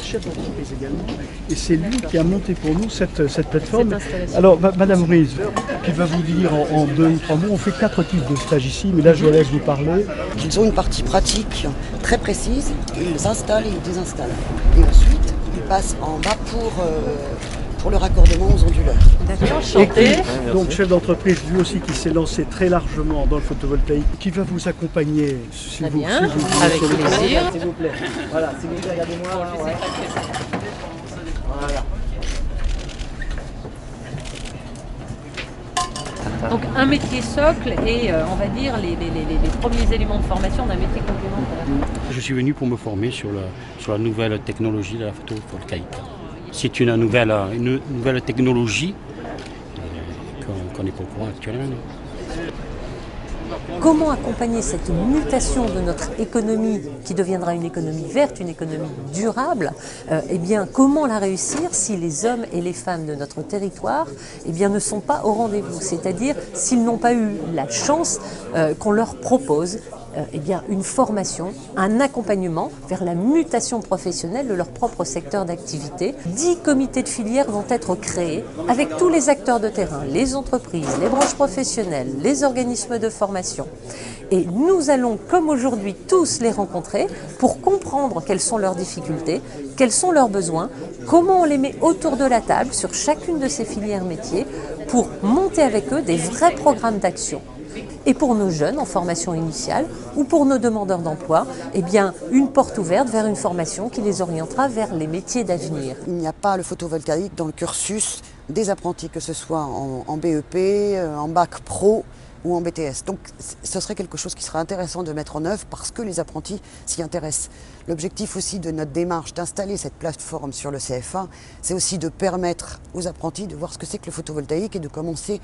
chef d'entreprise également, et c'est lui qui a monté pour nous cette plateforme. Alors, Madame Ruiz, qui va vous dire en 2 ou 3 mots, on fait 4 types de stages ici, mais là je vous laisse vous parler. Ils ont une partie pratique très précise, ils installent et ils désinstallent. Et ensuite, ils passent en bas pour le raccordement aux onduleurs. D'accord, chanter. Donc chef d'entreprise, lui aussi qui s'est lancé très largement dans le photovoltaïque, qui va vous accompagner si Très vous, bien, si vous avec plaisir. S'il vous plaît. Voilà, s'il vous plaît, regardez-moi. Ouais. Voilà. Donc un métier socle et on va dire les premiers éléments de formation d'un métier complémentaire. Je suis venu pour me former sur la nouvelle technologie de la photovoltaïque. C'est une nouvelle technologie qu'on n'est pas au courant actuellement. Comment accompagner cette mutation de notre économie qui deviendra une économie verte, une économie durable? Eh bien, comment la réussir si les hommes et les femmes de notre territoire ne sont pas au rendez-vous? C'est-à-dire s'ils n'ont pas eu la chance qu'on leur propose une formation, un accompagnement vers la mutation professionnelle de leur propre secteur d'activité. 10 comités de filière vont être créés avec tous les acteurs de terrain, les entreprises, les branches professionnelles, les organismes de formation. Et nous allons, comme aujourd'hui, tous les rencontrer pour comprendre quelles sont leurs difficultés, quels sont leurs besoins, comment on les met autour de la table sur chacune de ces filières métiers pour monter avec eux des vrais programmes d'action. Et pour nos jeunes en formation initiale ou pour nos demandeurs d'emploi, une porte ouverte vers une formation qui les orientera vers les métiers d'avenir. Il n'y a pas le photovoltaïque dans le cursus des apprentis, que ce soit en BEP, en bac pro ou en BTS. Donc ce serait quelque chose qui serait intéressant de mettre en œuvre parce que les apprentis s'y intéressent. L'objectif aussi de notre démarche d'installer cette plateforme sur le CFA, c'est aussi de permettre aux apprentis de voir ce que c'est que le photovoltaïque et de commencer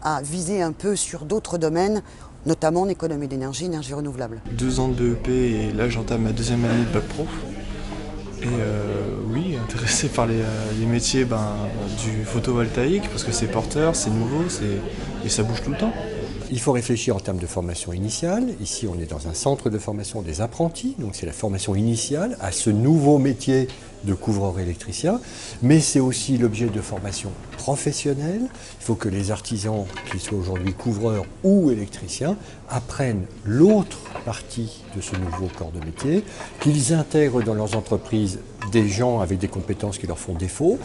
à viser un peu sur d'autres domaines, notamment en économie d'énergie, énergie renouvelable. 2 ans de BEP et là j'entame ma 2e année de bac pro. Et oui, intéressé par les métiers du photovoltaïque parce que c'est porteur, c'est nouveau et ça bouge tout le temps. Il faut réfléchir en termes de formation initiale. Ici, on est dans un centre de formation des apprentis, donc c'est la formation initiale à ce nouveau métier de couvreur électricien, mais c'est aussi l'objet de formation professionnelle. Il faut que les artisans, qu'ils soient aujourd'hui couvreurs ou électriciens, apprennent l'autre partie de ce nouveau corps de métier, qu'ils intègrent dans leurs entreprises des gens avec des compétences qui leur font défaut,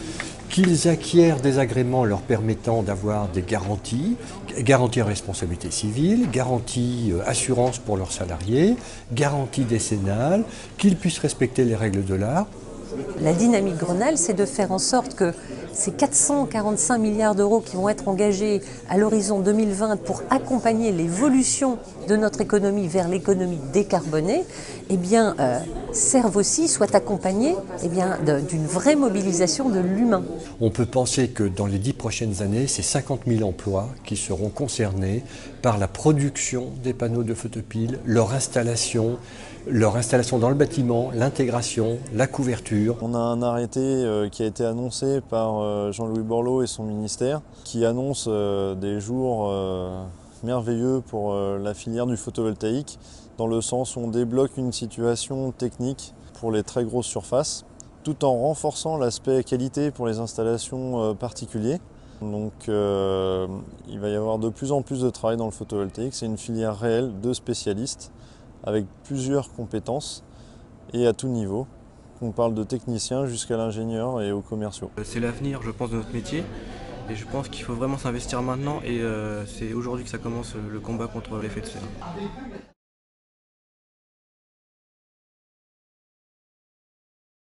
qu'ils acquièrent des agréments leur permettant d'avoir des garanties, garantie responsabilité civile, garantie assurance pour leurs salariés, garantie décennale, qu'ils puissent respecter les règles de l'art. La dynamique Grenelle, c'est de faire en sorte que ces 445 milliards d'euros qui vont être engagés à l'horizon 2020 pour accompagner l'évolution de notre économie vers l'économie décarbonée, servent aussi, soient accompagnés d'une vraie mobilisation de l'humain. On peut penser que dans les 10 prochaines années, c'est 50 000 emplois qui seront concernés par la production des panneaux de photopile, leur installation dans le bâtiment, l'intégration, la couverture. On a un arrêté qui a été annoncé par Jean-Louis Borloo et son ministère qui annonce des jours merveilleux pour la filière du photovoltaïque dans le sens où on débloque une situation technique pour les très grosses surfaces tout en renforçant l'aspect qualité pour les installations particulières. Donc il va y avoir de plus en plus de travail dans le photovoltaïque. C'est une filière réelle de spécialistes avec plusieurs compétences et à tout niveau. On parle de techniciens jusqu'à l'ingénieur et aux commerciaux. C'est l'avenir, je pense, de notre métier. Et je pense qu'il faut vraiment s'investir maintenant et c'est aujourd'hui que ça commence le combat contre l'effet de serre.